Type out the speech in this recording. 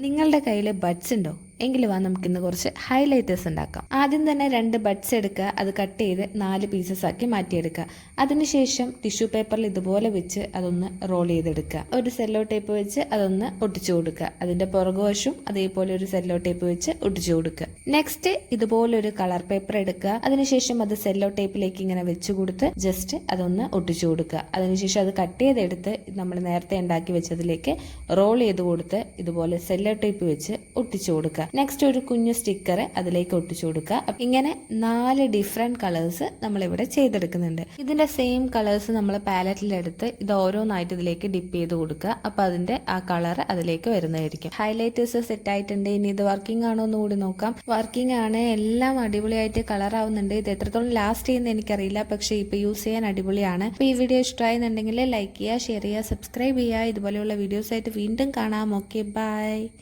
നിങ്ങളുടെ കയ്യിൽ ബഡ്സ് ഉണ്ടോ? എങ്കിൽ വാ നമുക്കിന്ന് കുറച്ച് ഹൈലൈറ്റേഴ്സ് ഉണ്ടാക്കാം. ആദ്യം തന്നെ 2 ബഡ്സ് എടുക്കുക, അത് കട്ട് ചെയ്ത് 4 പീസസ് ആക്കി മാറ്റിയെടുക്കുക. അതിനുശേഷം ടിഷ്യൂ പേപ്പറിൽ ഇതുപോലെ വെച്ച് അതൊന്ന് റോൾ ചെയ്തെടുക്കുക. ഒരു സെല്ലോ ടേപ്പ് വെച്ച് അതൊന്ന് ഒട്ടിച്ചു കൊടുക്കുക. അതിന്റെ പുറകുവശം അതേപോലെ ഒരു സെല്ലോ ടേപ്പ് വെച്ച് ഒട്ടിച്ചു കൊടുക്കുക. നെക്സ്റ്റ് ഇതുപോലെ ഒരു കളർ പേപ്പർ എടുക്കുക. അതിനുശേഷം അത് സെല്ലോ ടേപ്പിലേക്ക് ഇങ്ങനെ വെച്ച് കൊടുത്ത് ജസ്റ്റ് അതൊന്ന് ഒട്ടിച്ചു കൊടുക്കുക. അതിനുശേഷം അത് കട്ട് ചെയ്തെടുത്ത് നമ്മൾ നേരത്തെ ഉണ്ടാക്കി വെച്ചതിലേക്ക് റോൾ ചെയ്ത് കൊടുത്ത് ഇതുപോലെ സെല്ലോ ടേപ്പ് വെച്ച് ഒട്ടിച്ചു കൊടുക്കുക. നെക്സ്റ്റ് ഒരു കുഞ്ഞു സ്റ്റിക്കർ അതിലേക്ക് ഒട്ടിച്ചു കൊടുക്കുക. ഇങ്ങനെ 4 ഡിഫറെന്റ് കളേഴ്സ് നമ്മൾ ഇവിടെ ചെയ്തെടുക്കുന്നുണ്ട്. ഇതിന്റെ സെയിം കളേഴ്സ് നമ്മൾ പാലറ്റിലെടുത്ത് ഇത് ഓരോന്നായിട്ട് ഇതിലേക്ക് ഡിപ്പ് ചെയ്ത് കൊടുക്കുക. അപ്പൊ അതിന്റെ ആ കളർ അതിലേക്ക് വരുന്നതായിരിക്കും. ഹൈലൈറ്റേഴ്സ് സെറ്റ് ആയിട്ടുണ്ട്. ഇനി ഇത് വർക്കിംഗ് ആണോ എന്ന് കൂടി നോക്കാം. വർക്കിംഗ് ആണ്, എല്ലാം അടിപൊളിയായിട്ട് കളർ ആവുന്നുണ്ട്. ഇത് എത്രത്തോളം ലാസ്റ്റ് ചെയ്യുന്ന എനിക്കറിയില്ല, പക്ഷേ ഇപ്പൊ യൂസ് ചെയ്യാൻ അടിപൊളിയാണ്. അപ്പൊ ഈ വീഡിയോ ഇഷ്ടമായെന്നുണ്ടെങ്കിൽ ലൈക്ക് ചെയ്യുക, ഷെയർ ചെയ്യുക, സബ്സ്ക്രൈബ് ചെയ്യുക. ഇതുപോലെയുള്ള വീഡിയോസ് ആയിട്ട് വീണ്ടും കാണാം. Okay, by.